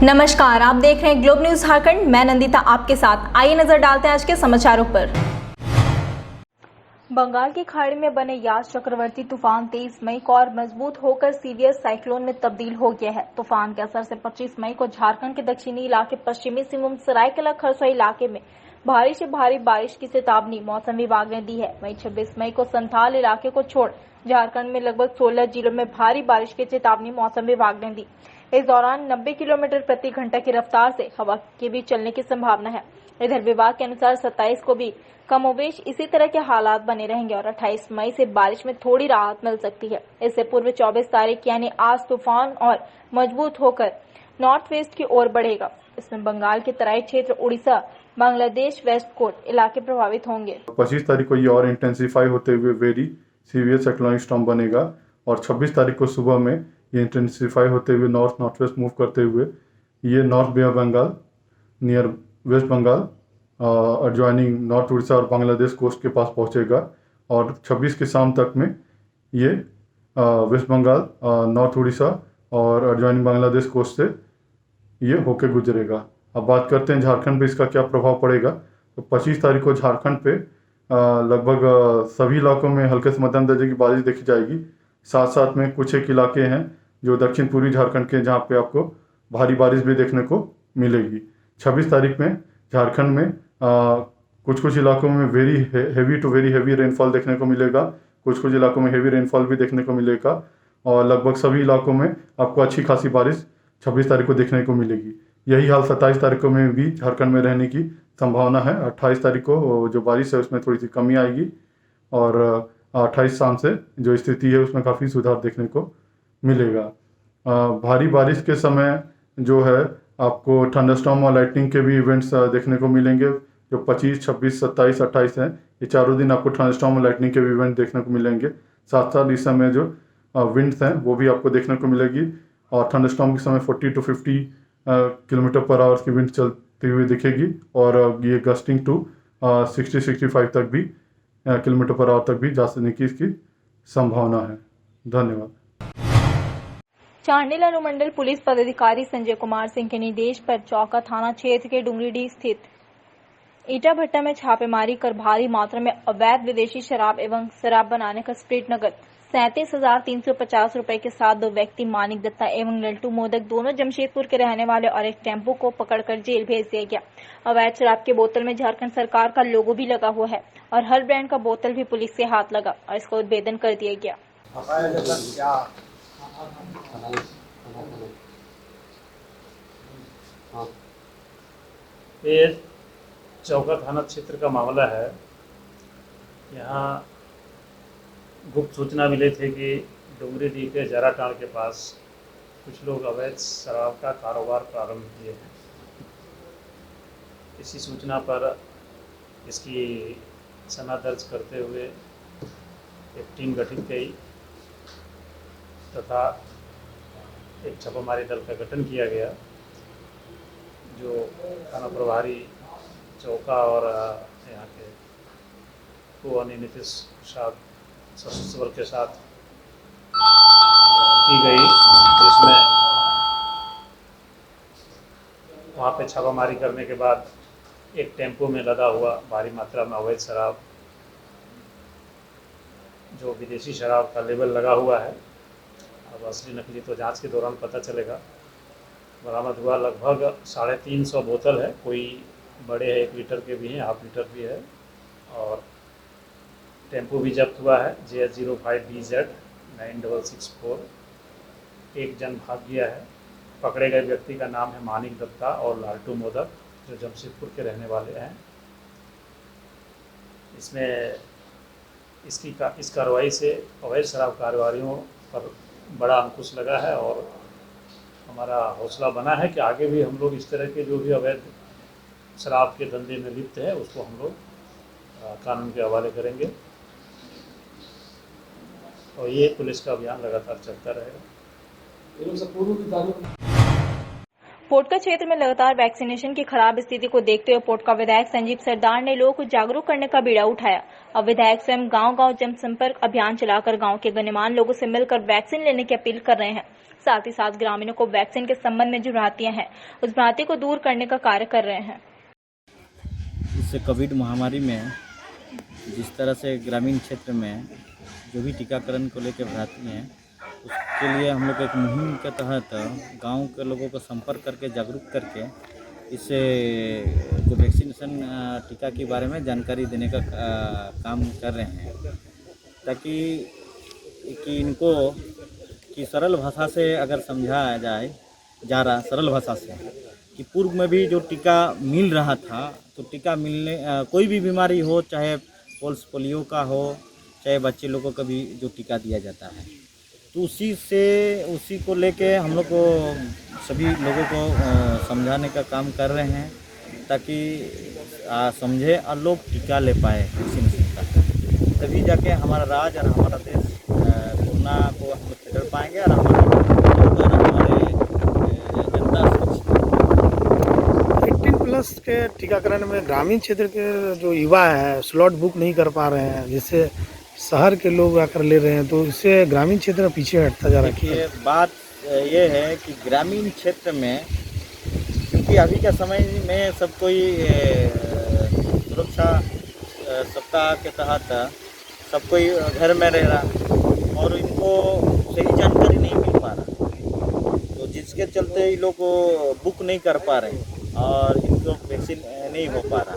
नमस्कार, आप देख रहे हैं ग्लोब न्यूज झारखंड। मैं नंदिता आपके साथ। आइए नजर डालते हैं आज के समाचारों पर। बंगाल की खाड़ी में बने यास चक्रवर्ती तूफान 23 मई को और मजबूत होकर सीवियर साइक्लोन में तब्दील हो गया है। तूफान के असर से 25 मई को झारखंड के दक्षिणी इलाके पश्चिमी सिंहभूम सरायकेला खरसाई इलाके में भारी से भारी बारिश की चेतावनी मौसम विभाग ने दी है। वहीं 26 मई को संथाल इलाके को छोड़ झारखंड में लगभग 16 जिलों में भारी बारिश की चेतावनी मौसम विभाग ने दी। इस दौरान 90 किलोमीटर प्रति घंटा की रफ्तार से हवा के भी चलने की संभावना है। इधर विभाग के अनुसार 27 को भी कमोबेश इसी तरह के हालात बने रहेंगे और 28 मई से बारिश में थोड़ी राहत मिल सकती है। इससे पूर्व 24 तारीख यानी आज तूफान और मजबूत होकर नॉर्थ वेस्ट की ओर बढ़ेगा। इसमें बंगाल के तराई क्षेत्र, उड़ीसा, बांग्लादेश, वेस्ट कोस्ट इलाके प्रभावित होंगे। 25 तारीख को ये और इंटेंसिफाई होते हुए वेरी सीवियर साइक्लोनिक स्टॉर्म बनेगा और 26 तारीख को सुबह में ये इंटेंसिफाई होते हुए नॉर्थ वेस्ट मूव करते हुए ये north Bay of Bengal near West Bengal adjoining north Orissa और बांग्लादेश कोस्ट के पास पहुंचेगा और 26 की शाम तक में ये वेस्ट बंगाल, नॉर्थ उड़ीसा और एडजॉइनिंग बांग्लादेश कोस्ट से ये होके गुजरेगा। अब बात करते हैं झारखंड पे इसका क्या प्रभाव पड़ेगा। तो 25 तारीख को झारखंड पे लगभग सभी इलाकों में हल्के से मध्यम दर्जे की बारिश देखी जाएगी। साथ साथ में कुछ एक इलाके हैं जो दक्षिण पूर्वी झारखंड के, जहाँ पे आपको भारी बारिश भी देखने को मिलेगी। 26 तारीख में झारखंड में कुछ इलाकों में very heavy to very heavy rainfall देखने को मिलेगा। कुछ इलाकों में हेवी रेनफॉल भी देखने को मिलेगा और लगभग सभी इलाकों में आपको अच्छी खासी बारिश 26 तारीख को देखने को मिलेगी। यही हाल 27 तारीख को में भी झारखंड में रहने की संभावना है। 28 तारीख को जो बारिश है उसमें थोड़ी सी कमी आएगी और 28 शाम से जो स्थिति है उसमें काफ़ी सुधार देखने को मिलेगा। भारी बारिश के समय जो है आपको थंडरस्टॉर्म और लाइटनिंग के भी इवेंट्स देखने को मिलेंगे। जो 25, 26, 27, 28 हैं, ये चारों दिन आपको थंडरस्टॉर्म और लाइटनिंग के भी इवेंट देखने को मिलेंगे। साथ साथ इस समय जो विंड्स हैं वो भी आपको देखने को मिलेगी और थंडरस्टॉर्म के समय 40 to 50 किलोमीटर पर आवर की विंड चलती हुई दिखेगी और ये गस्टिंग टू 60-65 तक भी किलोमीटर पर आवर तक भी जा सकने की इसकी संभावना है। धन्यवाद। चांडिल अनुमंडल पुलिस पदाधिकारी संजय कुमार सिंह के निर्देश पर चौका थाना क्षेत्र के डुंगरीडीह स्थित ईटा भट्टा में छापेमारी कर भारी मात्रा में अवैध विदेशी शराब एवं शराब बनाने का स्प्रिट नगद 37,350 रुपए के साथ दो व्यक्ति मानिक दत्ता एवं लल्टू मोदक दोनों जमशेदपुर के रहने वाले और एक टेम्पो को पकड़कर जेल भेज दिया गया। अवैध शराब के बोतल में झारखंड सरकार का लोगो भी लगा हुआ है और हर ब्रांड का बोतल भी पुलिस के हाथ लगा और इसका उद्भेदन कर दिया गया। ये चौका थाना क्षेत्र का मामला है। यहाँ गुप्त सूचना मिली थी कि डुंगरीडीह के जराटांड़ के पास कुछ लोग अवैध शराब का कारोबार प्रारंभ किए हैं। इसी सूचना पर इसकी सना दर्ज करते हुए एक टीम गठित की तथा एक छापामारी दल का गठन किया गया, जो थाना प्रभारी चौका और यहाँ के कुआनी नीतीश प्रसाद सशस्त्र बल के साथ की गई, जिसमें वहाँ पे छापामारी करने के बाद एक टेम्पो में लदा हुआ भारी मात्रा में अवैध शराब, जो विदेशी शराब का लेबल लगा हुआ है, अब असली नकली तो जांच के दौरान पता चलेगा, बरामद हुआ। लगभग 350 बोतल है, कोई बड़े हैं 1 लीटर के भी हैं, हाफ लीटर भी है और टेम्पो भी जब्त हुआ है JS05BZ 9664। एक जन भाग गया है। पकड़े गए व्यक्ति का नाम है मानिक दत्ता और लालटू मोदक, जो जमशेदपुर के रहने वाले हैं। इसमें इस कार्रवाई से अवैध शराब कारोबारियों पर बड़ा अंकुश लगा है और हमारा हौसला बना है कि आगे भी हम लोग इस तरह के जो भी अवैध शराब के धंधे में लिप्त है उसको हम लोग कानून के हवाले करेंगे और ये पुलिस का अभियान लगातार चलता रहेगा। पोटका क्षेत्र में लगातार वैक्सीनेशन की खराब स्थिति को देखते हुए पोटका विधायक संजीव सरदार ने लोगों को जागरूक करने का बीड़ा उठाया। अब विधायक स्वयं गांव-गांव जनसंपर्क अभियान चलाकर गांव के गणमान्य लोगों से मिलकर वैक्सीन लेने की अपील कर रहे हैं। साथ ही साथ ग्रामीणों को वैक्सीन के संबंध में जो भ्रांतियां हैं उस भ्रांति को दूर करने का कार्य कर रहे हैं। इससे कोविड महामारी में जिस तरह से ग्रामीण क्षेत्र में जो भी टीकाकरण को लेकर भ्रांति हैं, उसके लिए हम लोग एक मुहिम के तहत गांव के लोगों को संपर्क करके जागरूक करके इससे जो वैक्सीनेशन टीका के बारे में जानकारी देने का काम कर रहे हैं, ताकि इनको कि सरल भाषा से अगर समझाया जा रहा सरल भाषा से कि पूर्व में भी जो टीका मिल रहा था, तो टीका मिलने कोई भी बीमारी हो, चाहे पोलियो का हो, चाहे बच्चे लोगों को भी जो टीका दिया जाता है, तो उसी को लेके हम लोग को सभी लोगों को समझाने का काम कर रहे हैं, ताकि समझे और लोग टीका ले पाए वैक्सीनेशन का। तभी जाके हमारा राज्य और हमारा देश कोरोना को हम लोग छेड़ पाएंगे और हमारे जनता सुरक्षित। 18+ के टीकाकरण में ग्रामीण क्षेत्र के जो युवा है स्लॉट बुक नहीं कर पा रहे हैं, जिससे शहर के लोग आकर ले रहे हैं, तो इससे ग्रामीण क्षेत्र पीछे हटता जा रहा है। देखिए, बात ये है कि ग्रामीण क्षेत्र में, क्योंकि अभी के समय में सब कोई सुरक्षा सप्ताह के तहत सब कोई घर में रह रहा और इनको सही जानकारी नहीं मिल पा रहा, तो जिसके चलते ये लोग बुक नहीं कर पा रहे और इनको वैक्सीन नहीं हो पा रहा।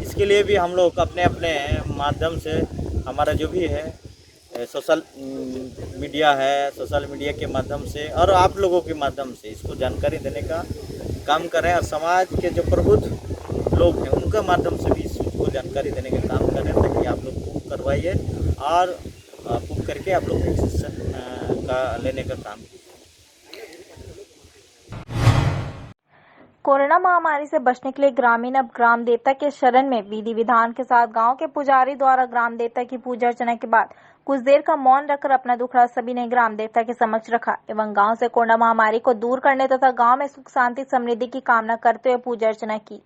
इसके लिए भी हम लोग अपने अपने माध्यम से, हमारा जो भी है सोशल मीडिया के माध्यम से और आप लोगों के माध्यम से इसको जानकारी देने का काम करें, और समाज के जो प्रबुद्ध लोग हैं उनके माध्यम से भी इसको जानकारी देने का काम करें, ताकि आप लोग बुक करवाइए और बुक करके आप लोग वैक्सीनेशन का लेने का काम कीजिए। कोरोना महामारी से बचने के लिए ग्रामीण अब ग्राम देवता के शरण में विधि विधान के साथ गांव के पुजारी द्वारा ग्राम देवता की पूजा अर्चना के बाद कुछ देर का मौन रखकर अपना दुखड़ा सभी ने ग्राम देवता के समक्ष रखा एवं गांव से कोरोना महामारी को दूर करने तथा गांव में सुख शांति समृद्धि की कामना करते हुए पूजा अर्चना की।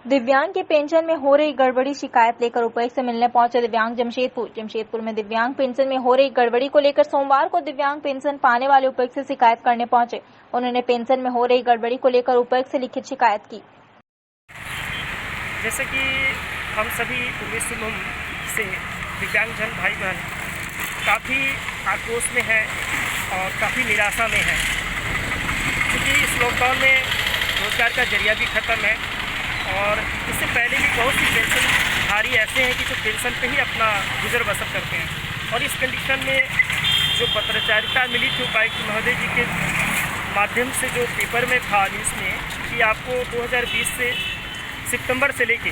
दिव्यांग के पेंशन में हो रही गड़बड़ी शिकायत लेकर उपायुक्त से मिलने पहुंचे दिव्यांग जमशेदपुर में दिव्यांग पेंशन में हो रही गड़बड़ी को लेकर सोमवार को दिव्यांग पेंशन पाने वाले उपायुक्त से शिकायत करने पहुंचे। उन्होंने पेंशन में हो रही गड़बड़ी को लेकर उपायुक्त से लिखित शिकायत की। जैसे कि हम सभी पूर्वी सिंहभूम से दिव्यांगजन भाई बहन काफ़ी आक्रोश में हैं और काफ़ी निराशा में हैं, क्योंकि इस लॉकडाउन में रोजगार का जरिया भी ख़त्म है और इससे पहले भी बहुत सी पेंशनधारी ऐसे हैं कि जो पेंशन पे ही अपना गुजर बसर करते हैं। और इस कंडीशन में जो पत्रचारिता मिली थी उपायुक्त महोदय जी के माध्यम से, जो पेपर में था न्यूज़ में, कि आपको 2020 से सितंबर से लेके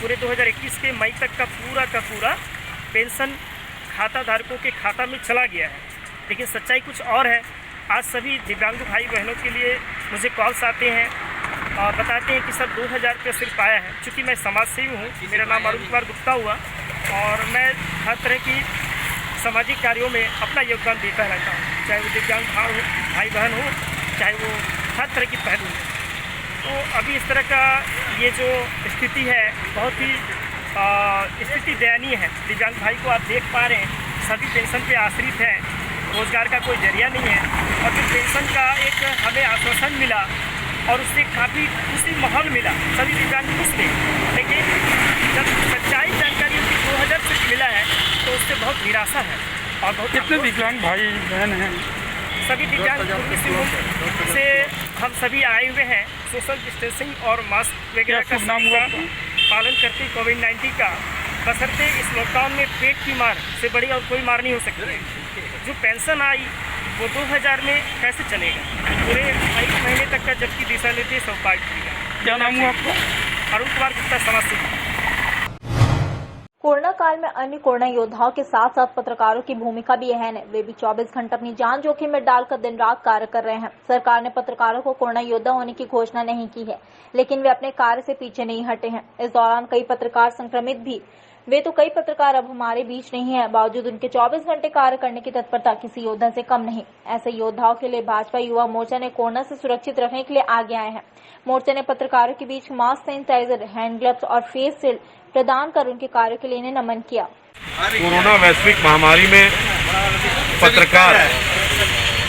पूरे 2021 के मई तक का पूरा पेंशन खाता धारकों के खाता में चला गया है। लेकिन सच्चाई कुछ और है। आज सभी दिव्यांग भाई बहनों के लिए मुझे कॉल्स आते हैं और बताते हैं कि सर 2000 रुपये सिर्फ आया है। चूँकि मैं समाज सेवी हूँ, मेरा नाम अरुण कुमार गुप्ता हुआ और मैं हर तरह की सामाजिक कार्यों में अपना योगदान देता रहता हूँ, चाहे वो दिव्यांग भाई बहन हो, चाहे वो हर तरह की पहलू हो। तो अभी इस तरह का ये जो स्थिति है, बहुत ही स्थिति दयनीय है। दिव्यांग भाई को आप देख पा रहे हैं, सभी पेंशन पे आश्रित हैं, रोज़गार का कोई जरिया नहीं है। और जो पेंशन का एक हमें आश्वासन मिला और उससे काफ़ी खुशी माहौल मिला, सभी दिव्यांग खुश थे, लेकिन जब सच्चाई जानकारी उनकी 2000 से मिला है तो उससे बहुत निराशा है। और बहुत कितने दिव्यांग भाई बहन हैं? सभी दिव्यांग से हम सभी आए हुए हैं, सोशल डिस्टेंसिंग और मास्क वगैरह का पालन करते कोविड-19 का, बशर्ते इस लॉकडाउन में पेट की मार से बड़ी और कोई मार नहीं हो सकती। जो पेंशन आई वो 2000 में कैसे चलेगा पूरे 1 महीने तक का, जबकि दिशा निर्देश उपायुक्त दिया। क्या नाम हुआ आपका? अरुण कुमार गुप्ता, समाज सेवी। कोरोना काल में अन्य कोरोना योद्धाओं के साथ साथ पत्रकारों की भूमिका भी अहम है। वे भी 24 घंटे अपनी जान जोखिम में डालकर दिन रात कार्य कर रहे हैं। सरकार ने पत्रकारों को कोरोना योद्धा होने की घोषणा नहीं की है, लेकिन वे अपने कार्य से पीछे नहीं हटे हैं। इस दौरान कई पत्रकार संक्रमित भी वे तो कई पत्रकार अब हमारे बीच नहीं है, बावजूद उनके 24 घंटे कार्य करने की तत्परता किसी योद्धा से कम नहीं। ऐसे योद्धाओं के लिए भाजपा युवा मोर्चा ने कोरोना से सुरक्षित रखने के लिए आगे आए हैं। मोर्चा ने पत्रकारों के बीच मास्क, सैनिटाइजर, हैंड ग्लव्स और फेस शील्ड प्रदान कर उनके कार्य के लिए इन्हें नमन किया। कोरोना वैश्विक महामारी में पत्रकार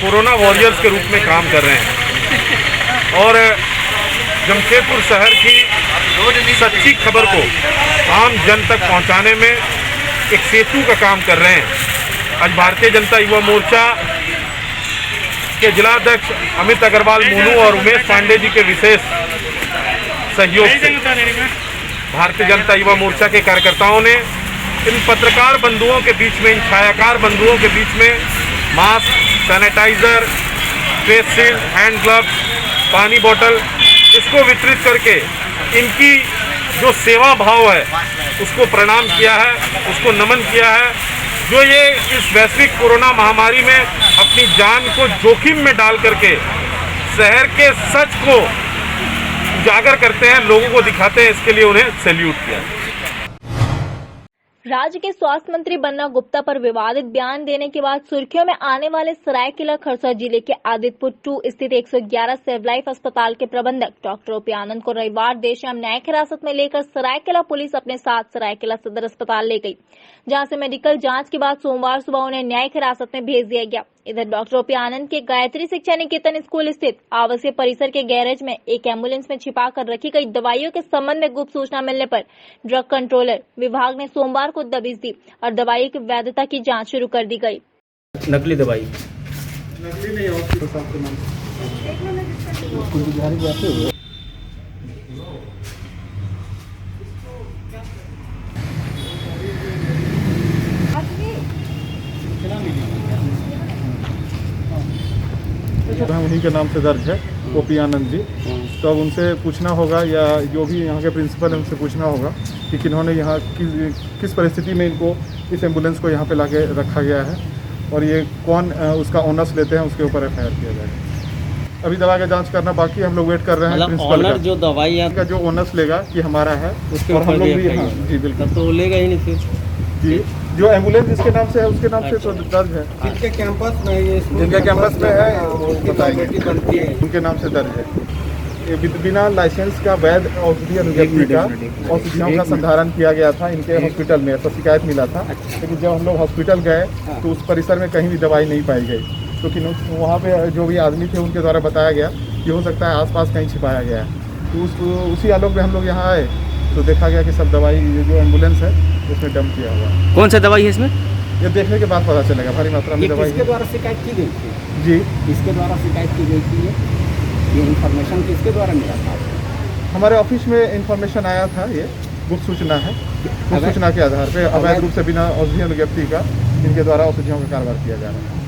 कोरोना वॉरियर्स के रूप में काम कर रहे हैं और जमशेदपुर शहर की सच्ची खबर को आम जन तक पहुंचाने में एक सेतु का काम कर रहे हैं। आज भारतीय जनता युवा मोर्चा के जिलाध्यक्ष अमित अग्रवाल मोनू और उमेश पांडे जी के विशेष सहयोग से भारतीय जनता युवा मोर्चा के कार्यकर्ताओं ने इन पत्रकार बंधुओं के बीच में, इन छायाकार बंधुओं के बीच में mask, sanitiser, face shield, hand gloves, पानी बोतल इसको वितरित करके इनकी जो सेवा भाव है उसको प्रणाम किया है, उसको नमन किया है। जो ये इस वैश्विक कोरोना महामारी में अपनी जान को जोखिम में डाल करके शहर के सच को उजागर करते हैं, लोगों को दिखाते हैं, इसके लिए उन्हें सैल्यूट किया। राज्य के स्वास्थ्य मंत्री बन्ना गुप्ता पर विवादित बयान देने के बाद सुर्खियों में आने वाले सरायकेला खरसावां जिले के आदितपुर 2 स्थित 111 सेव लाइफ अस्पताल के प्रबंधक डॉक्टर ओपी आनंद को रविवार देर शाम न्यायिक हिरासत में लेकर सरायकेला पुलिस अपने साथ सरायकेला सदर अस्पताल ले गई, जहां से मेडिकल जांच के बाद सोमवार सुबह उन्हें न्यायिक हिरासत में भेज दिया गया। इधर डॉक्टर ओपी आनंद के गायत्री शिक्षा निकेतन स्कूल स्थित आवासीय परिसर के गैरेज में एक एम्बुलेंस में छिपा कर रखी गई दवाइयों के संबंध में गुप्त सूचना मिलने पर ड्रग कंट्रोलर विभाग ने सोमवार को दबिश दी और दवाई की वैधता की जांच शुरू कर दी गई। नकली दवाई नकली नहीं उन्हीं के नाम से दर्ज है, ओपी आनंद जी। तो अब उनसे पूछना होगा या जो भी यहाँ के प्रिंसिपल है उनसे पूछना होगा कि किन्होंने यहाँ किस परिस्थिति में इनको इस एम्बुलेंस को यहाँ पे लाके रखा गया है और ये कौन उसका ओनर्स लेते हैं, उसके ऊपर एफआईआर किया जाएगा। अभी दवा का जांच करना बाकी, हम लोग वेट कर रहे हैं प्रिंसिपल का। जो दवाई का जो ओनर्स लेगा कि हमारा है उसके ऊपर हम लोग भी, हाँ जी बिल्कुल, तो लेगा ही नहीं फिर जी। जो एम्बुलेंस जिसके नाम से है उसके नाम से तो दर्ज है, जिनके कैंपस में है बताएंगे, उनके नाम से दर्ज है। ये बिना लाइसेंस का वैध औषधि अनुज्ञप्ति का औषधियों का संधारण किया गया था इनके हॉस्पिटल में, तो शिकायत मिला था। लेकिन जब हम लोग हॉस्पिटल गए तो उस परिसर में कहीं भी दवाई नहीं पाई गई, क्योंकि वहाँ पे जो भी आदमी थे उनके द्वारा बताया गया कि हो सकता है आसपास कहीं छिपाया गया है। तो उसी आलोक में हम लोग यहाँ आए तो देखा गया कि सब दवाई जो एम्बुलेंस है उसमें डंप किया हुआ है। कौन सा दवाई है इसमें? ये देखने के बाद पता चलेगा। भारी मात्रा में दवाई किसके द्वारा शिकायत की गई थी? जी, किसके द्वारा शिकायत की गई थी? ये इन्फॉर्मेशन किसके द्वारा मिला था? हमारे ऑफिस में इन्फॉर्मेशन आया था, ये गुप्त सूचना है। गुप्त सूचना के आधार पे अवैध रूप से बिना औषधि अनुज्ञप्ति का इनके द्वारा औषधियों का कारोबार किया जा रहा है।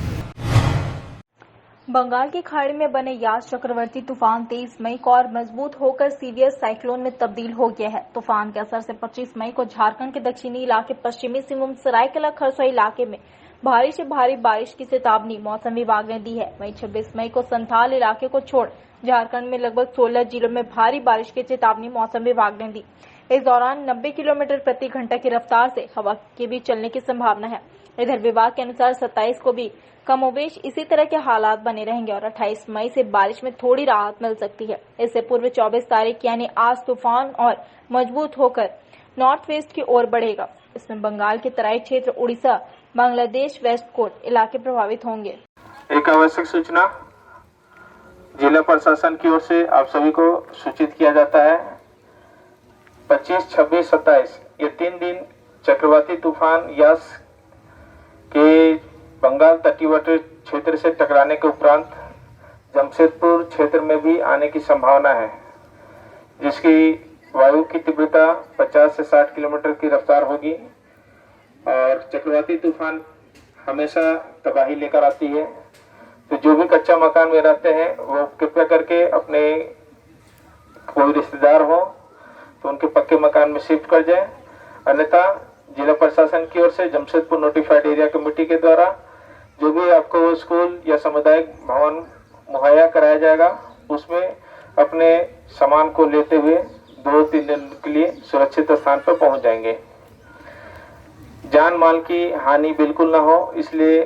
बंगाल की खाड़ी में बने यास चक्रवर्ती तूफान 23 मई को और मजबूत होकर सीवियर साइक्लोन में तब्दील हो गया है। तूफान के असर से 25 मई को झारखंड के दक्षिणी इलाके पश्चिमी सिंहभूम सरायकेला खरसावां इलाके में भारी से भारी बारिश की चेतावनी मौसम विभाग ने दी है। वहीं 26 मई को संथाल इलाके को छोड़ झारखंड में लगभग 16 जिलों में भारी बारिश की चेतावनी मौसम विभाग ने दी। इस दौरान 90 किलोमीटर प्रति घंटा की रफ्तार से हवा के भी चलने की संभावना है। इधर विभाग के अनुसार 27 को भी कमोबेश इसी तरह के हालात बने रहेंगे और 28 मई से बारिश में थोड़ी राहत मिल सकती है। इससे पूर्व 24 तारीख यानी आज तूफान और मजबूत होकर नॉर्थ वेस्ट की ओर बढ़ेगा। इसमें बंगाल के तराई क्षेत्र, उड़ीसा, बांग्लादेश, वेस्ट कोस्ट इलाके प्रभावित होंगे। एक आवश्यक सूचना जिला प्रशासन की ओर से आप सभी को सूचित किया जाता है। 25, 26, 27 ये 3 दिन चक्रवाती तूफान यास के बंगाल तटीवर्ती क्षेत्र से टकराने के उपरांत जमशेदपुर क्षेत्र में भी आने की संभावना है, जिसकी वायु की तीव्रता 50 से 60 किलोमीटर की रफ्तार होगी। और चक्रवाती तूफान हमेशा तबाही लेकर आती है, तो जो भी कच्चा मकान में रहते हैं वो कृपया करके अपने कोई रिश्तेदार हो तो उनके पक्के मकान में शिफ्ट कर जाएं, अन्यथा जिला प्रशासन की ओर से जमशेदपुर नोटिफाइड एरिया कमेटी के द्वारा जो भी आपको स्कूल या सामुदायिक भवन मुहैया कराया जाएगा उसमें अपने सामान को लेते हुए 2-3 दिन के लिए सुरक्षित स्थान पर पहुंच जाएंगे। जान माल की हानि बिल्कुल ना हो, इसलिए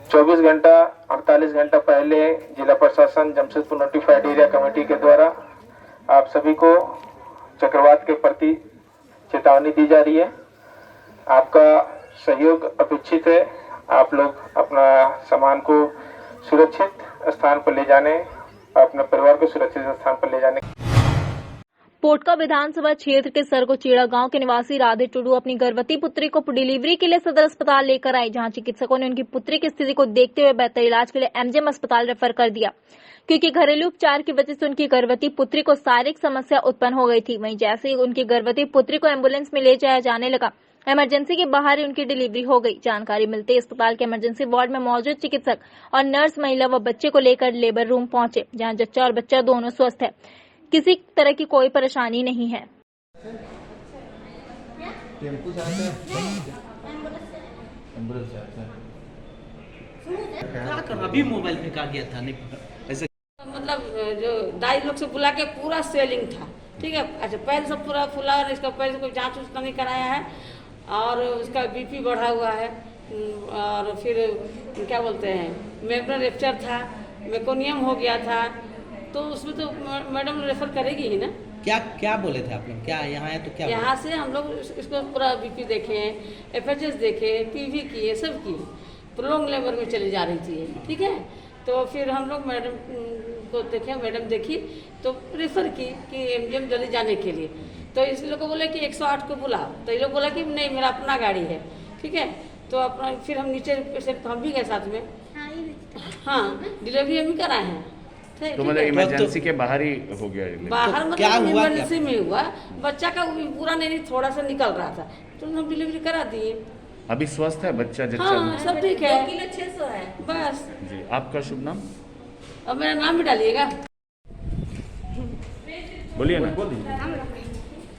24 घंटा 48 घंटा पहले जिला प्रशासन जमशेदपुर नोटिफाइड एरिया कमेटी के द्वारा आप सभी को चक्रवात के प्रति चेतावनी दी जा रही है। आपका सहयोग अपेक्षित है। आप लोग अपना सामान को सुरक्षित स्थान पर ले जाने, अपने परिवार को सुरक्षित स्थान पर ले जाने। पोटका विधानसभा क्षेत्र के सरगोचेड़ा गांव के निवासी राधे टुडू अपनी गर्भवती पुत्री को डिलीवरी के लिए सदर अस्पताल लेकर आई, जहां चिकित्सकों ने उनकी पुत्री की स्थिति को देखते हुए बेहतर इलाज के लिए एमजीएम अस्पताल रेफर कर दिया, क्योंकि घरेलू उपचार की वजह से उनकी गर्भवती पुत्री को शारीरिक समस्या उत्पन्न हो गई थी। वहीं जैसे ही उनकी गर्भवती पुत्री को एम्बुलेंस में ले जाया जाने लगा, इमरजेंसी के बाहर ही उनकी डिलीवरी हो गई। जानकारी मिलते ही अस्पताल के इमरजेंसी वार्ड में मौजूद चिकित्सक और नर्स महिला व बच्चे को लेकर लेबर रूम पहुंचे, जहां जच्चा और बच्चा दोनों स्वस्थ है, किसी तरह की कोई परेशानी नहीं है। अभी मोबाइल फेंका गया था, नहीं ऐसे मतलब जो दाई लोग से बुला के पूरा सेलिंग था, ठीक है। अच्छा पैर सब पूरा फुला और इसका पैर से कोई जांच उच नहीं कराया है और उसका बीपी बढ़ा हुआ है और फिर क्या बोलते हैं मेम्ब्रेन रप्चर था, मेकोनियम हो गया था, तो उसमें तो मैडम रेफर करेगी ही ना। क्या क्या बोले थे आप लोग, क्या यहाँ है तो क्या यहाँ से हम लोग इसको पूरा बीपी देखे, FHS देखे, PV किए, सब किए, प्रोलॉन्ग लेबर में चली जा रही थी, ठीक है। तो फिर हम लोग मैडम को देखे, मैडम देखी तो रेफर की कि MGM जल्दी जाने के लिए। तो इस लोग को बोले कि 108 को बुलाओ, तो ये लोग बोला कि नहीं मेरा अपना गाड़ी है, ठीक है। तो अपना फिर हम नीचे पेशेंट तो हम भी गए साथ में, हाँ डिलीवरी हम ही कराए हैं। तो मतलब इमरजेंसी के बाहर ही हो गया, बाहर मतलब इमरजेंसी में हुआ, बच्चा का पूरा नहीं थोड़ा सा निकल रहा था तो हम डिलीवरी करा दिए। अभी स्वस्थ है बच्चा? हाँ सब ठीक है, 2 किलो 600 है बस जी। आपका शुभ नाम? अब मेरा नाम भी डालिएगा, बोलिए ना।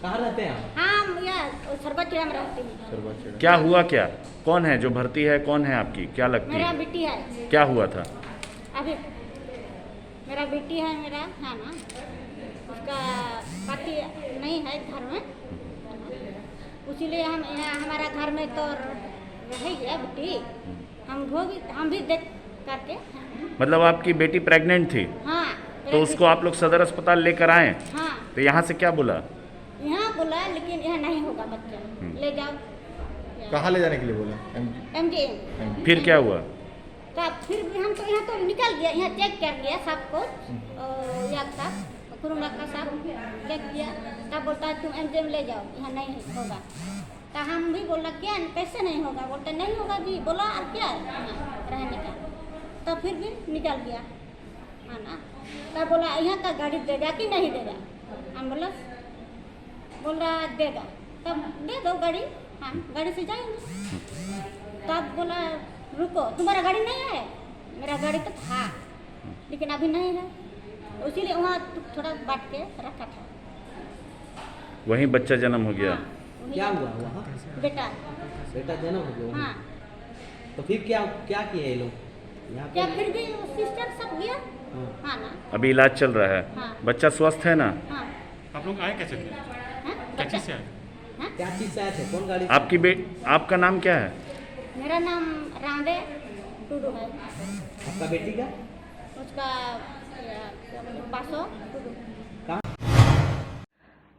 कहाँ रहते हैं आप? हम यहाँ सरगोचेड़ा में रहते हैं। क्या हुआ, क्या कौन है जो भर्ती है, कौन है आपकी, क्या लगती है? मेरा बेटी है। क्या हुआ था? अभी मेरा बेटी है, मेरा है ना, उसका पति नहीं है घर में, इसीलिए हम यहाँ हमारा घर में तो रहेगी बेटी, हम भी देख करके। मतलब आपकी बेटी प्रेग्नेंट थी? हाँ। तो उसको आप लोग सदर अस्पताल लेकर आए? हाँ। तो यहाँ से क्या बोला? यहाँ बोला लेकिन यहाँ नहीं होगा बच्चा, ले जाओ। कहाँ ले जाने के लिए बोला? MGM। फिर क्या हुआ? तब फिर भी हम तो यहाँ तो निकल गया, यहाँ चेक कर लिया सब कुछ, याद साहब कुरुंगा का सब चेक किया, तब बोलता है तुम MGM ले जाओ, यहाँ नहीं होगा। तो हम भी बोला क्या कैसे नहीं होगा, बोलते नहीं होगा जी, बोला और क्या रहने का। तो फिर भी निकल गया, है ना। तब बोला यहाँ का गाड़ी देगा कि नहीं देगा, एम्बुलेंस बोल रहा देगा, तब दे दो गाड़ी, हम गाड़ी से जाएंगे। तब बोला रुको तुम्हारा गाड़ी नहीं है, मेरा गाड़ी तो था लेकिन अभी नहीं है, इसीलिए वहाँ थोड़ा बांट के रखा था। वहीं बच्चा जन्म हो गया? हाँ, क्या हुआ वहाँ? बेटा जन्म हो गया? हाँ। तो फिर क्या क्या किए ये लोग? क्या फिर भी सिस्टर सब गया, हाँ ना। अभी इलाज चल रहा है? हाँ। बच्चा स्वस्थ है ना? हाँ। आप लोग आए कैसे थे? क्या चीज़ से आए? क्या चीज़ से आए थे, कौन गाड़ी? आपका नाम क्या है? मेरा नाम राधे टुडू है। आपका बेटी का? उसका बासो टुडू।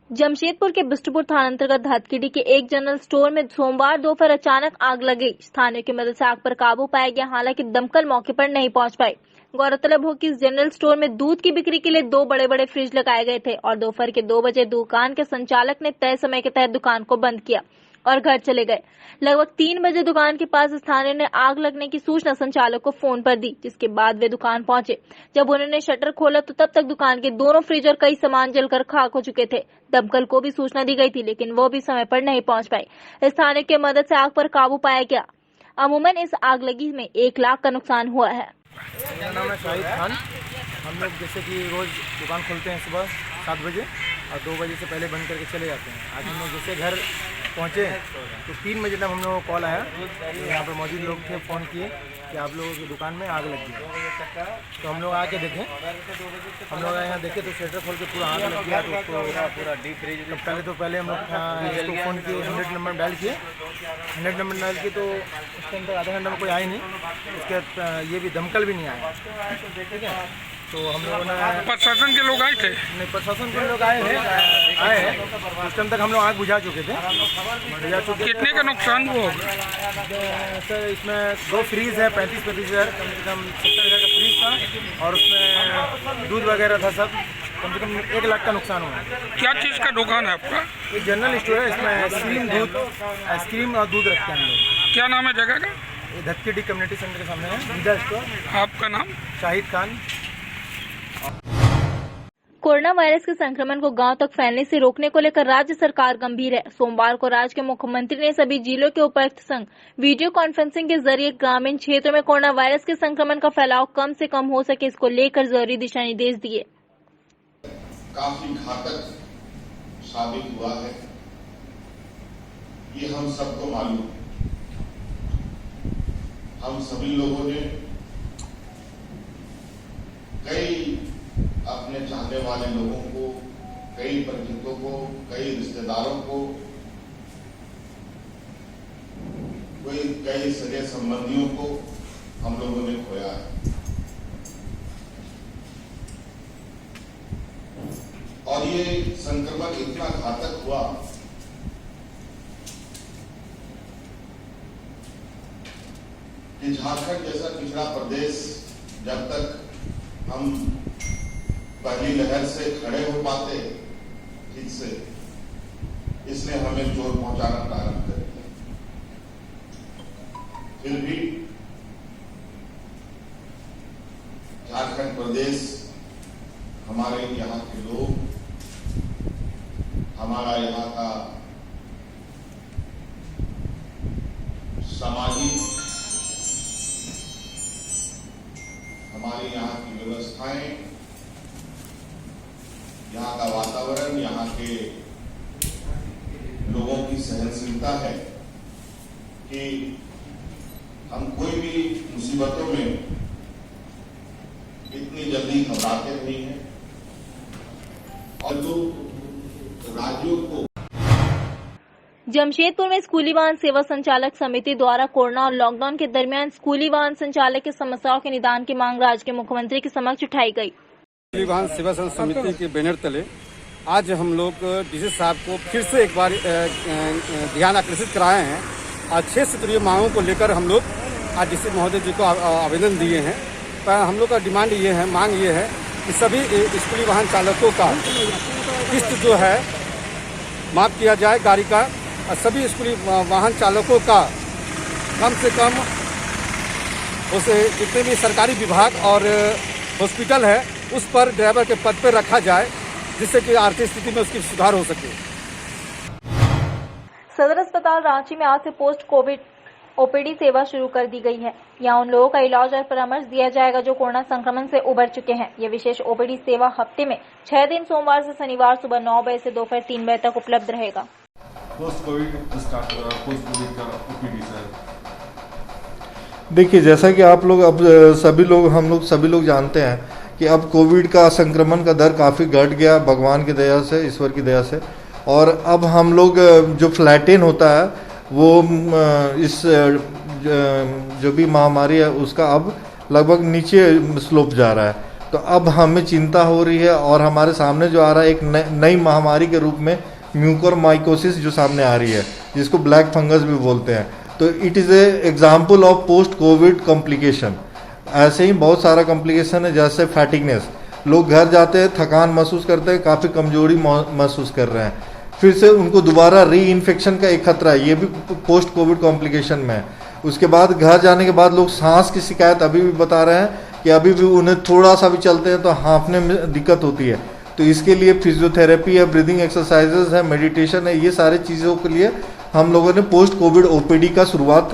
जमशेदपुर के बिष्टुपुर थाना अंतर्गत हथकिडी के एक जनरल स्टोर में सोमवार दोपहर अचानक आग लग गई। स्थानीय की मदद से आग पर काबू पाया गया, हालांकि दमकल मौके पर नहीं पहुंच पाई। गौरतलब हो कि इस जनरल स्टोर में दूध की बिक्री के लिए 2 बड़े-बड़े फ्रिज लगाए गए थे और दोपहर के 2 बजे दुकान के संचालक ने तय समय के तहत दुकान को बंद किया और घर चले गए। लगभग 3 बजे दुकान के पास स्थानीय ने आग लगने की सूचना संचालक को फोन पर दी, जिसके बाद वे दुकान पहुंचे। जब उन्होंने शटर खोला तो तब तक दुकान के दोनों फ्रिज और कई सामान जलकर खाक हो चुके थे। दमकल को भी सूचना दी गई थी, लेकिन वो भी समय पर नहीं पहुंच पाई। स्थानीय की मदद से आग पर काबू पाया गया। अमूमन इस आग लगी में 1 लाख का नुकसान हुआ है। मेरा नाम है शाहिद खान। हम लोग जैसे कि रोज दुकान खोलते हैं सुबह 7 बजे और 2 बजे से पहले बंद करके चले जाते हैं। आज हम लोग जैसे घर पहुँचे तो 3 बजे तक हम लोगों को कॉल आया, तो यहाँ पर मौजूद लोग थे, फ़ोन किए कि आप लोगों की दुकान में आग लग गई। तो हम लोग आके देखें, हम लोग यहाँ देखे तो शटर खोल के पूरा आग लग गया। तो उसको पूरा डीप फ्रीज, तो पहले हम लोग इसको फ़ोन किए, 100 नंबर डायल किए, 100 नंबर डायल किए, तो उसके अंदर आधा घंटा में कोई आया नहीं, उसके ये भी दमकल भी नहीं आया, ठीक है। तो हम लोगों ने प्रशासन के लोग आए थे? नहीं, प्रशासन के लोग आए हैं, उस टाइम तक हम लोग आग बुझा चुके थे। कितने का नुकसान हुआ? सर इसमें 2 फ्रीज है, 35 हज़ार, कम से कम 70 हज़ार का फ्रीज था, और उसमें दूध वगैरह था, सब कम से कम 1 लाख का नुकसान हुआ। क्या चीज़ का दुकान है आपका? एक जनरल स्टोर है, इसमें आइसक्रीम और दूध रखते हैं हम लोग। क्या नाम है जगह का? ये धक्केडी कम्युनिटी सेंटर के सामने है, मीडिया स्टोर। आपका नाम? शाहिद खान। कोरोना वायरस के संक्रमण को गांव तक फैलने से रोकने को लेकर राज्य सरकार गंभीर है। सोमवार को राज्य के मुख्यमंत्री ने सभी जिलों के उपायुक्त संग वीडियो कॉन्फ्रेंसिंग के जरिए ग्रामीण क्षेत्रों में कोरोना वायरस के संक्रमण का फैलाव कम से कम हो सके, इसको लेकर जरूरी दिशा निर्देश दिए। काफी घातक साबित हुआ है, ये हम सबको मालूम है। हम सभी लोगों ने कई अपने चाहने वाले लोगों को, कई परिचितों को, कई रिश्तेदारों को, कई सगे संबंधियों को हम लोगों ने खोया है। और ये संक्रमण इतना घातक हुआ कि झारखंड जैसा पिछड़ा प्रदेश जब तक हम पहली लहर से खड़े हो पाते ठीक से, इसने हमें चोट पहुंचाना प्रारंभ कर दिया। फिर भी झारखंड प्रदेश, हमारे यहाँ के लोग, हमारा यहाँ का सामाजिक, हमारी यहाँ की व्यवस्थाएं, यहाँ का वातावरण, यहाँ के लोगों की सहनशीलता है कि हम कोई भी मुसीबतों में इतनी जल्दी घबराते नहीं हैं, और जो राज्यों को। जमशेदपुर में स्कूली वाहन सेवा संचालक समिति द्वारा कोरोना और लॉकडाउन के दरमियान स्कूली वाहन संचालक की समस्याओं के निदान की मांग राज्य के मुख्यमंत्री के समक्ष उठाई गई। स्कूली वाहन सेवा समिति के बैनर तले आज हम लोग डीसी साहब को फिर से एक बार ध्यान आकर्षित कराए हैं। आज 6 सूत्रीय मांगों को लेकर हम लोग आज डीसी महोदय जी को आवेदन दिए हैं। पर हम लोग का डिमांड ये है, मांग ये है कि सभी स्कूली वाहन चालकों का किस्त जो है माफ किया जाए गाड़ी का, और सभी स्कूली वाहन चालकों का कम से कम उसे जितने भी सरकारी विभाग और हॉस्पिटल है उस पर ड्राइवर के पद पर रखा जाए, जिससे कि आर्थिक स्थिति में उसकी सुधार हो सके। सदर अस्पताल रांची में आज से पोस्ट कोविड ओपीडी सेवा शुरू कर दी गई है। यहाँ उन लोगों का इलाज और परामर्श दिया जाएगा जो कोरोना संक्रमण से उबर चुके हैं। ये विशेष ओपीडी सेवा हफ्ते में 6 दिन सोमवार से शनिवार सुबह 9 बजे से दोपहर 3 बजे तक उपलब्ध रहेगा। पोस्ट कोविड स्टार्ट हो रहा, पोस्ट कोविड का ओपीडी सर। देखिए, जैसा कि आप लोग अब सभी लोग जानते हैं कि अब कोविड का संक्रमण का दर काफ़ी घट गया भगवान की दया से, ईश्वर की दया से। और अब हम लोग जो फ्लैटेन होता है वो इस जो भी महामारी है उसका अब लगभग नीचे स्लोप जा रहा है। तो अब हमें चिंता हो रही है और हमारे सामने जो आ रहा है एक नई महामारी के रूप में म्यूकोरमाइकोसिस जो सामने आ रही है, जिसको ब्लैक फंगस भी बोलते हैं। तो it is a example of post Covid complication. ऐसे ही बहुत सारा कॉम्प्लिकेशन है, जैसे फैटिगनेस, लोग घर जाते हैं थकान महसूस करते हैं, काफ़ी कमजोरी महसूस कर रहे हैं, फिर से उनको दोबारा री इन्फेक्शन का एक खतरा है, ये भी पोस्ट कोविड कॉम्प्लिकेशन में है। उसके बाद घर जाने के बाद लोग सांस की शिकायत अभी भी बता रहे हैं कि अभी भी उन्हें थोड़ा सा भी चलते हैं तो हाँफने में दिक्कत होती है। तो इसके लिए फिजियोथेरेपी है, ब्रीदिंग एक्सरसाइजेज है, मेडिटेशन है, ये सारी चीज़ों के लिए हम लोगों ने पोस्ट कोविड ओपीडी का शुरुआत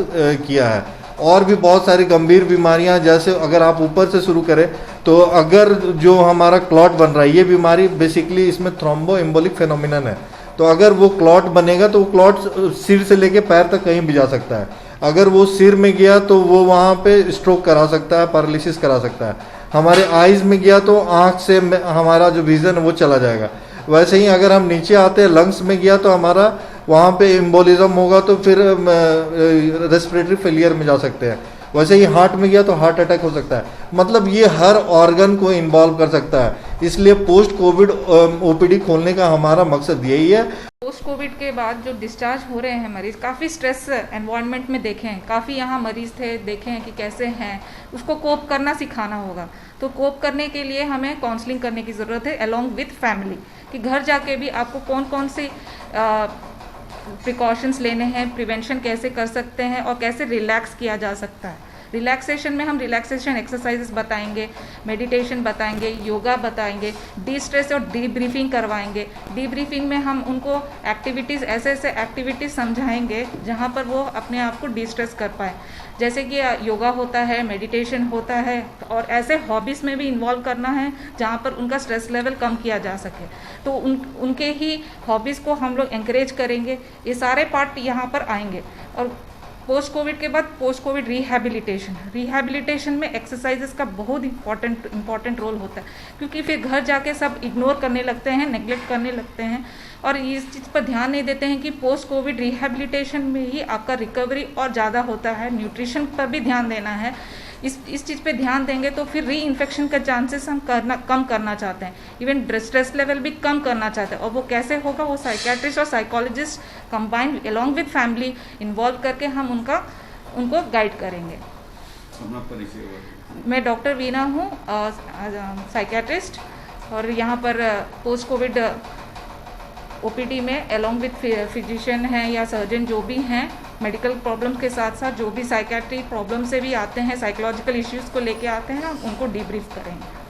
किया है। और भी बहुत सारी गंभीर बीमारियां, जैसे अगर आप ऊपर से शुरू करें तो अगर जो हमारा क्लॉट बन रहा है, ये बीमारी बेसिकली इसमें थ्रोम्बो एम्बोलिक फेनोमिनन है। तो अगर वो क्लॉट बनेगा तो वो क्लॉट सिर से लेके पैर तक कहीं भी जा सकता है। अगर वो सिर में गया तो वो वहाँ पे स्ट्रोक करा सकता है, पैरालिसिस करा सकता है। हमारे आइज़ में गया तो आँख से हमारा जो विज़न है वो चला जाएगा। वैसे ही अगर हम नीचे आते हैं लंग्स में गया तो हमारा वहाँ पे एम्बोलिज्म होगा तो फिर रेस्पिरेटरी फेलियर में जा सकते हैं। वैसे ही हार्ट में गया तो हार्ट अटैक हो सकता है। मतलब ये हर ऑर्गन को इन्वॉल्व कर सकता है। इसलिए पोस्ट कोविड ओपीडी खोलने का हमारा मकसद यही है। पोस्ट कोविड के बाद जो डिस्चार्ज हो रहे हैं मरीज, काफ़ी स्ट्रेस एनवायरनमेंट में देखे हैं, काफ़ी यहाँ मरीज थे, देखे हैं कि कैसे हैं, उसको कोप करना सिखाना होगा। तो कोप करने के लिए हमें काउंसलिंग करने की ज़रूरत है अलोंग विथ फैमिली, कि घर जाके भी आपको कौन कौन से प्रिकॉशंस लेने हैं, प्रिवेंशन कैसे कर सकते हैं और कैसे रिलैक्स किया जा सकता है। रिलैक्सेशन में हम रिलैक्सेशन एक्सरसाइजेस बताएंगे, मेडिटेशन बताएंगे, योगा बताएंगे, डी स्ट्रेस और डी ब्रीफिंग करवाएंगे। डी ब्रीफिंग में हम उनको एक्टिविटीज़, ऐसे ऐसे एक्टिविटीज़ समझाएंगे जहाँ पर वो अपने आप को डी स्ट्रेस कर पाए, जैसे कि योगा होता है, मेडिटेशन होता है, और ऐसे हॉबीज़ में भी इन्वॉल्व करना है जहाँ पर उनका स्ट्रेस लेवल कम किया जा सके। तो उनके ही हॉबीज़ को हम लोग एंकरेज करेंगे। ये सारे पार्ट यहाँ पर आएंगे। और पोस्ट कोविड के बाद पोस्ट कोविड रिहैबिलिटेशन में एक्सरसाइजेस का बहुत इंपॉर्टेंट रोल होता है, क्योंकि फिर घर जाके सब इग्नोर करने लगते हैं, नेग्लेक्ट करने लगते हैं और इस चीज़ पर ध्यान नहीं देते हैं कि पोस्ट कोविड रिहैबिलिटेशन में ही आपका रिकवरी और ज़्यादा होता है। न्यूट्रिशन पर भी ध्यान देना है। इस चीज़ पे ध्यान देंगे तो फिर री इन्फेक्शन का चांसेस हम कम करना चाहते हैं। इवन स्ट्रेस लेवल भी कम करना चाहते हैं। और वो कैसे होगा, वो साइकेट्रिस्ट और psychologist combine along with family involve करके हम उनको गाइड करेंगे। मैं डॉक्टर वीना हूँ, साइकेट्रिस्ट, और यहाँ पर पोस्ट कोविड ओपीडी में अलोंग विद फिजिशियन हैं या सर्जन जो भी हैं, मेडिकल प्रॉब्लम के साथ साथ जो भी साइकेट्री प्रॉब्लम से भी आते हैं, साइकोलॉजिकल इश्यूज़ को लेके आते हैं, हम उनको डीब्रीफ करेंगे।